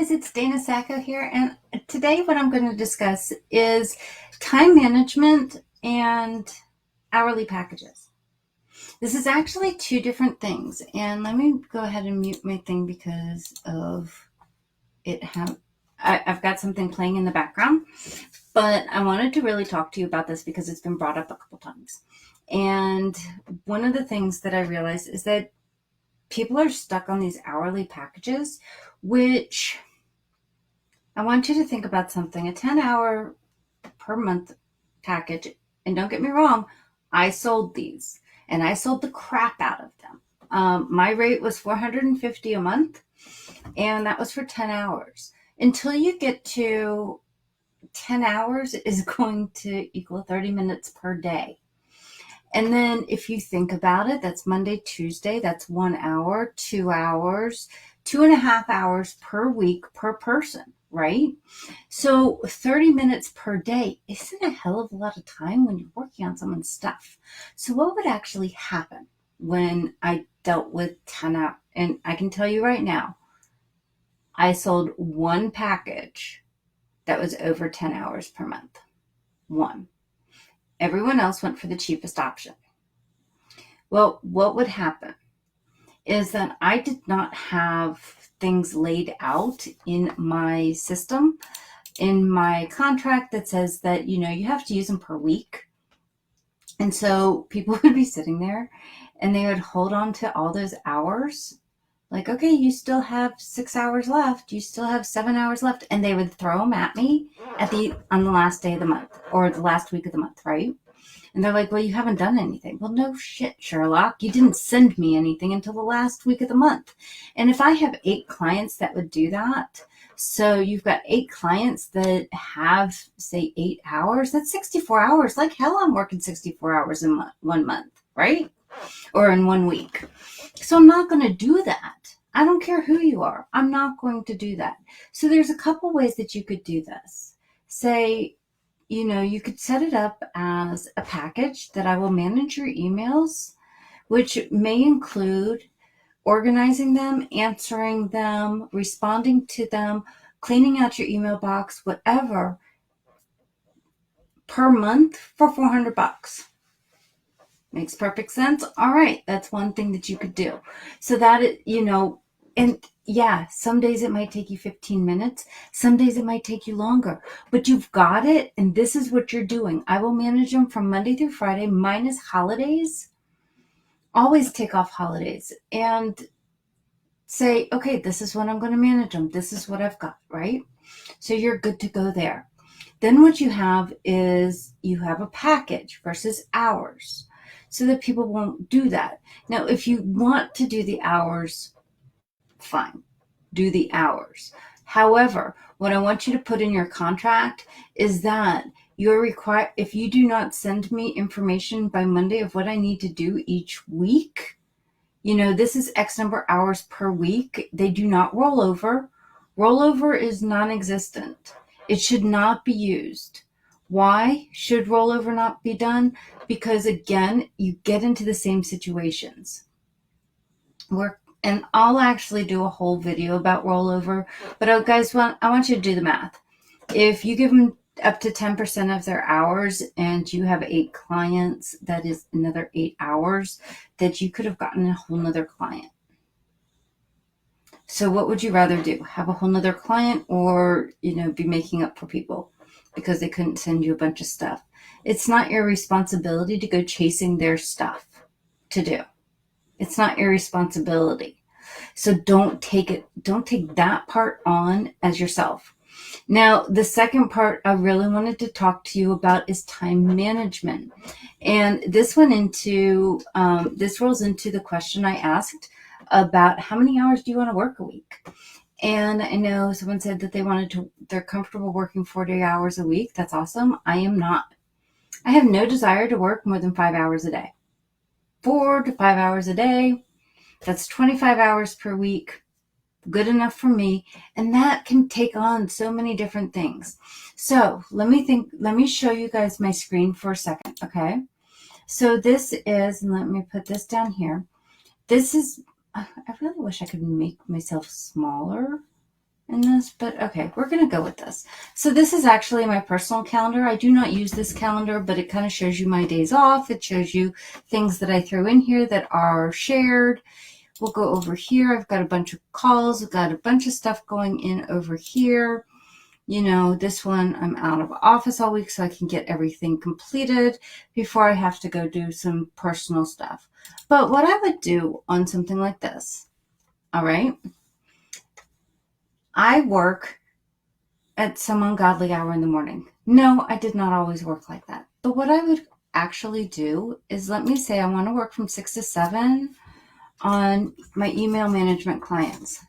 guys, it's Dana Sacco here, and today what I'm going to discuss is time management and hourly packages. This is actually two different things, and let me go ahead and mute my thing because of I've got something playing in the background, but I wanted to really talk to you about this because it's been brought up a couple times. And one of the things that I realized is that people are stuck on these hourly packages, which I want you to think about something. A 10-hour per month package, and don't get me wrong, I sold these, and I sold the crap out of them. My rate was $450 a month, and that was for 10 hours. Until you get to 10 hours is going to equal 30 minutes per day. And then if you think about it, that's Monday, Tuesday, that's 1 hour, 2 hours, 2.5 hours per week per person, right? So 30 minutes per day isn't a hell of a lot of time when you're working on someone's stuff. So what would actually happen when I dealt with 10 hours? And I can tell you right now, I sold one package that was over 10 hours per month. One. Everyone else went for the cheapest option. Well, what would happen is that I did not have things laid out in my system, in my contract that says that, you have to use them per week. And so people would be sitting there and they would hold on to all those hours. Like, okay, you still have 6 hours left. You still have 7 hours left. And they would throw them at me on the last day of the month or the last week of the month, right? And they're like, well, you haven't done anything. Well, no shit, Sherlock. You didn't send me anything until the last week of the month. And if I have 8 clients that would do that, so you've got 8 clients that have, say, 8 hours, that's 64 hours. Like hell, I'm working 64 hours in 1 month, right? Or in 1 week. So I'm not going to do that. I don't care who you are. I'm not going to do that. So there's a couple ways that you could do this. Say, you could set it up as a package that I will manage your emails, which may include organizing them, answering them, responding to them, cleaning out your email box, whatever, per month for $400. Makes perfect sense. All right. That's one thing that you could do. So that, and yeah, some days it might take you 15 minutes. Some days it might take you longer, but you've got it. And this is what you're doing. I will manage them from Monday through Friday minus holidays. Always take off holidays and say, okay, this is when I'm going to manage them. This is what I've got, right? So you're good to go there. Then what you have is you have a package versus hours so that people won't do that. Now, if you want to do the hours, fine, do the hours. However, what I want you to put in your contract is that you're required, if you do not send me information by Monday of what I need to do each week, this is X number of hours per week. They do not roll over. Rollover is non-existent. It should not be used. Why should rollover not be done? Because again, you get into the same situations. And I'll actually do a whole video about rollover, but guys, I want you to do the math. If you give them up to 10% of their hours and you have 8 clients, that is another 8 hours that you could have gotten a whole nother client. So what would you rather do? Have a whole nother client or, be making up for people because they couldn't send you a bunch of stuff? It's not your responsibility to go chasing their stuff to do. It's not your responsibility. So don't take that part on as yourself. Now, the second part I really wanted to talk to you about is time management. And this rolls into the question I asked about how many hours do you want to work a week? And I know someone said that they're comfortable working 40 hours a week. That's awesome. I am not. I have no desire to work more than 5 hours a day. 4 to 5 hours a day. That's 25 hours per week. Good enough for me. And that can take on so many different things. So let me show you guys my screen for a second. Okay. So this is, and let me put this down here. This is, I really wish I could make myself smaller. in this, but okay, we're going to go with this. So this is actually my personal calendar. I do not use this calendar, but it kind of shows you my days off. It shows you things that I threw in here that are shared. We'll go over here. I've got a bunch of calls. I've got a bunch of stuff going in over here. You know, this one, I'm out of office all week so I can get everything completed before I have to go do some personal stuff. But what I would do on something like this, all right, I work at some ungodly hour in the morning. No, I did not always work like that. But what I would actually do is, let me say I want to work from 6 to 7 on my email management clients.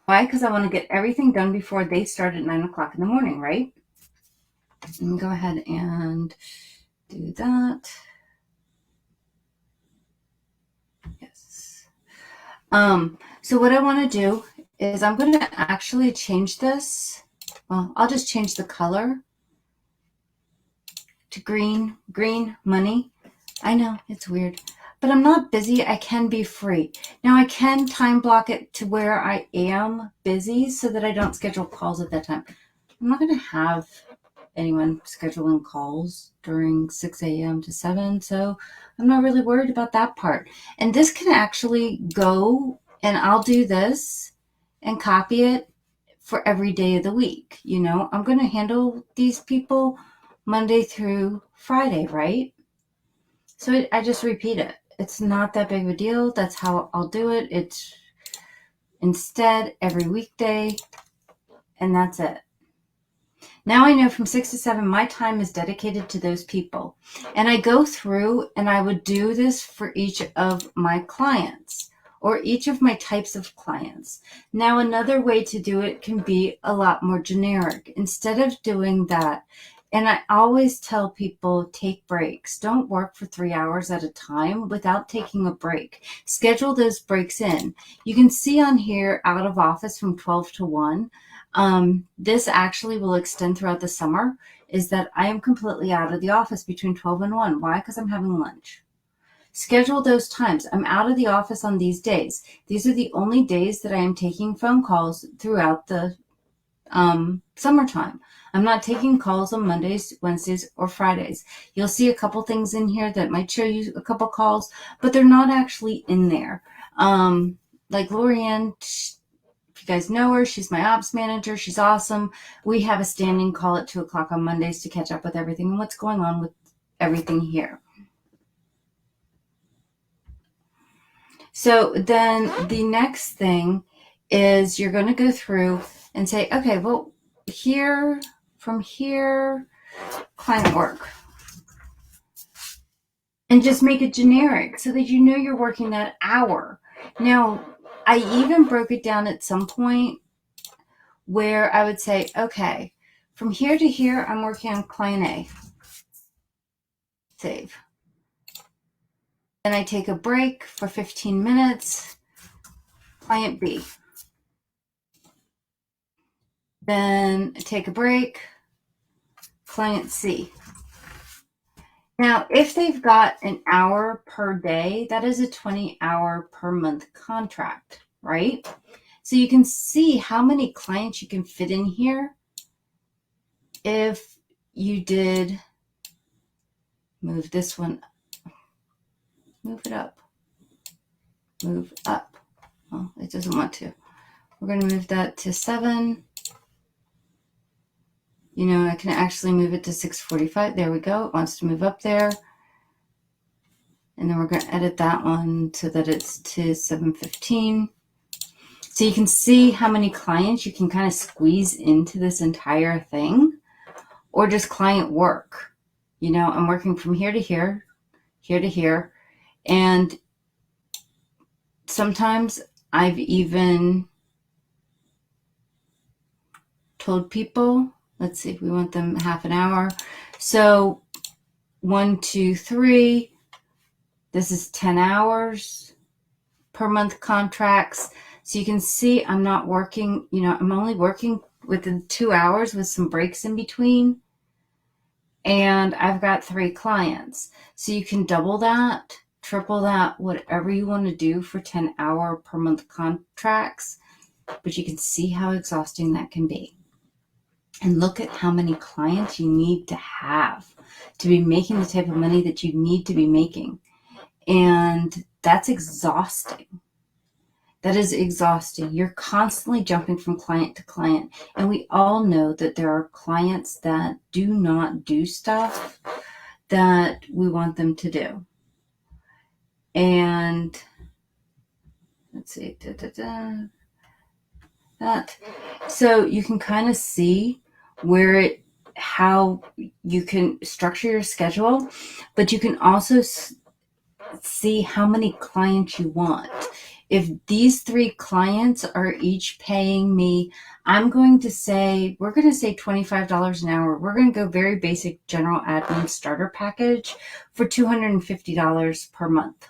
Why? Because I want to get everything done before they start at 9 o'clock in the morning, right? Let me go ahead and do that. Yes. So what I want to do is I'm going to actually change this. Well, I'll just change the color to green money. I know it's weird, but I'm not busy. I can be free. Now I can time block it to where I am busy so that I don't schedule calls at that time. I'm not going to have anyone scheduling calls during 6 a.m. to 7, so I'm not really worried about that part. And this can actually go, and I'll do this and copy it for every day of the week. You know, I'm going to handle these people Monday through Friday, right? So I just repeat it. It's not that big of a deal. That's how I'll do it. It's instead every weekday, and that's it. Now I know from 6 to 7, my time is dedicated to those people. And I go through and I would do this for each of my clients or each of my types of clients. Now, another way to do it can be a lot more generic. Instead of doing that, and I always tell people, take breaks. Don't work for 3 hours at a time without taking a break. Schedule those breaks in. You can see on here, out of office from 12 to 1. This actually will extend throughout the summer, is that I am completely out of the office between 12 and 1. Why? Because I'm having lunch. Schedule those times. I'm out of the office on these days. These are the only days that I am taking phone calls throughout the summertime. I'm not taking calls on Mondays, Wednesdays, or Fridays. You'll see a couple things in here that might show you a couple calls, but they're not actually in there. Like Lorianne, if you guys know her, she's my ops manager. She's awesome. We have a standing call at 2 o'clock on Mondays to catch up with everything and what's going on with everything here. So then the next thing is you're going to go through and say, okay, well, here, from here, client work. And just make it generic so that you know you're working that hour. Now, I even broke it down at some point where I would say, okay, from here to here, I'm working on client A. Save. Then I take a break for 15 minutes, client B. Then take a break, client C. Now, if they've got an hour per day, that is a 20-hour per month contract, right? So you can see how many clients you can fit in here if you did move this one, move it up, move up. Well, it doesn't want to. We're going to move that to 7. You know, I can actually move it to 6:45. There we go. It wants to move up there. And then we're going to edit that one so that it's to 7:15. So you can see how many clients you can kind of squeeze into this entire thing, or just client work. You know, I'm working from here to here, here to here. And sometimes I've even told people, let's see if we want them half an hour. So 1, 2, 3, this is 10 hours per month contracts. So you can see I'm not working, you know, I'm only working within 2 hours with some breaks in between. And I've got 3 clients. So you can double that, triple that, whatever you want to do for 10-hour per month contracts. But you can see how exhausting that can be. And look at how many clients you need to have to be making the type of money that you need to be making. And that's exhausting. That is exhausting. You're constantly jumping from client to client. And we all know that there are clients that do not do stuff that we want them to do. And let's see, that. So you can kind of see how you can structure your schedule, but you can also see how many clients you want. If these 3 clients are each paying me, we're going to say $25 an hour. We're going to go very basic general admin starter package for $250 per month.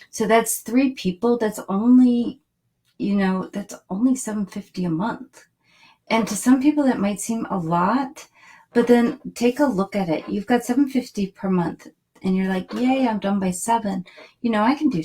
So that's 3 people. That's only $750 a month. And to some people that might seem a lot, but then take a look at it. You've got $750 per month and you're like, yay, I'm done by 7. I can do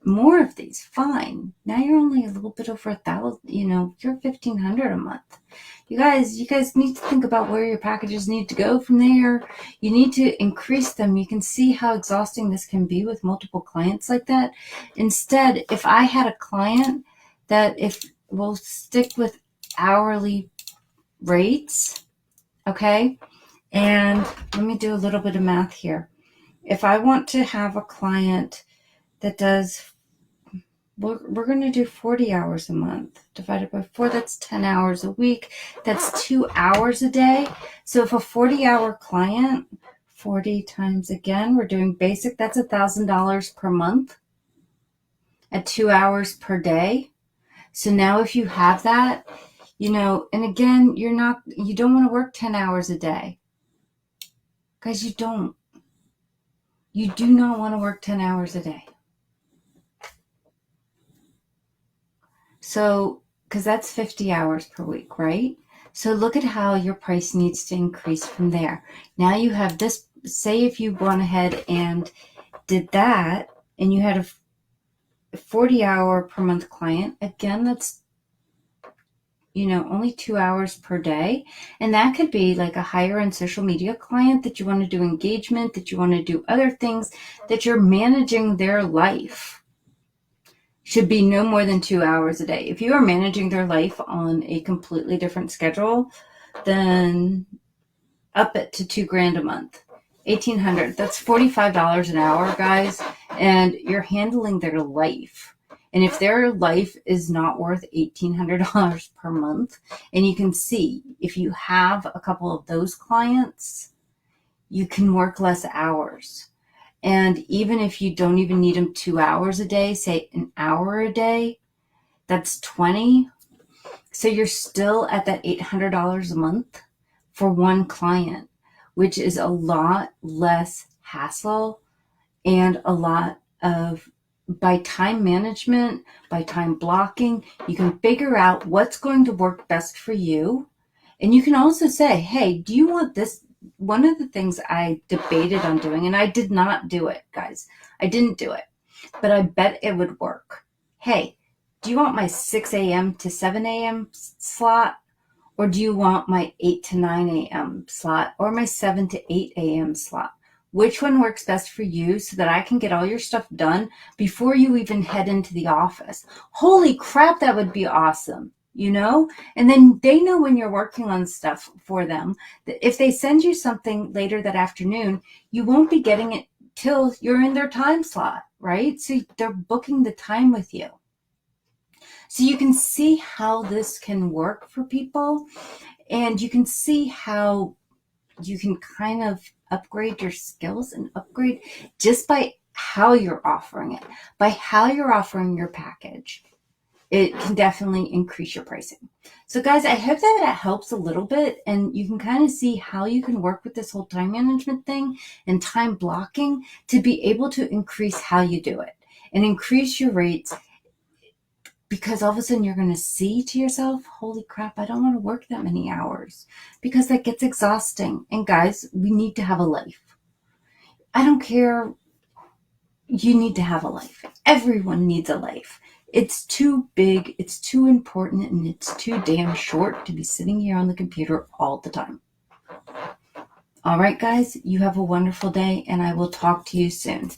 more of these. Fine. Now you're only a little bit over 1,000, you're $1,500 a month. You guys need to think about where your packages need to go from there. You need to increase them. You can see how exhausting this can be with multiple clients like that. Instead, if I had a client that we'll stick with hourly rates, okay? And let me do a little bit of math here. If I want to have a client that does, we're going to do 40 hours a month divided by 4, that's 10 hours a week. That's 2 hours a day. So if a 40-hour client, 40 times, again, we're doing basic, that's $1,000 per month at 2 hours per day. So now if you have that, and again, you don't want to work 10 hours a day. Guys, you do not want to work 10 hours a day. So, because that's 50 hours per week, right? So look at how your price needs to increase from there. Now you have this, say if you went ahead and did that, and you had a 40-hour per month client, again, that's only 2 hours per day. And that could be like a higher end social media client that you want to do engagement, that you want to do other things, that you're managing their life. Should be no more than 2 hours a day. If you are managing their life on a completely different schedule, then up it to $2,000 a month. $1,800. That's $45 an hour, guys. And you're handling their life. And if their life is not worth $1,800 per month, and you can see if you have a couple of those clients, you can work less hours. And even if you don't even need them 2 hours a day, say an hour a day, that's 20. So you're still at that $800 a month for one client, which is a lot less hassle and a lot of, by time management, by time blocking, you can figure out what's going to work best for you. And you can also say, hey, do you want this? One of the things I debated on doing, and I did not do it, guys. I didn't do it, but I bet it would work. Hey, do you want my 6 a.m. to 7 a.m. slot? Or do you want my 8 to 9 a.m. slot or my 7 to 8 a.m. slot? Which one works best for you so that I can get all your stuff done before you even head into the office? Holy crap, that would be awesome. And then they know when you're working on stuff for them, that if they send you something later that afternoon, you won't be getting it till you're in their time slot, right? So they're booking the time with you. So you can see how this can work for people, and you can see how you can kind of upgrade your skills and upgrade just by how you're offering it, by how you're offering your package. It can definitely increase your pricing. So guys, I hope that helps a little bit, and you can kind of see how you can work with this whole time management thing and time blocking to be able to increase how you do it and increase your rates, because all of a sudden you're going to see to yourself, holy crap, I don't want to work that many hours, because that gets exhausting. And guys, we need to have a life. I don't care you need to have a life. Everyone needs a life. It's too big, it's too important, and it's too damn short to be sitting here on the computer all the time. All right, guys, you have a wonderful day, and I will talk to you soon.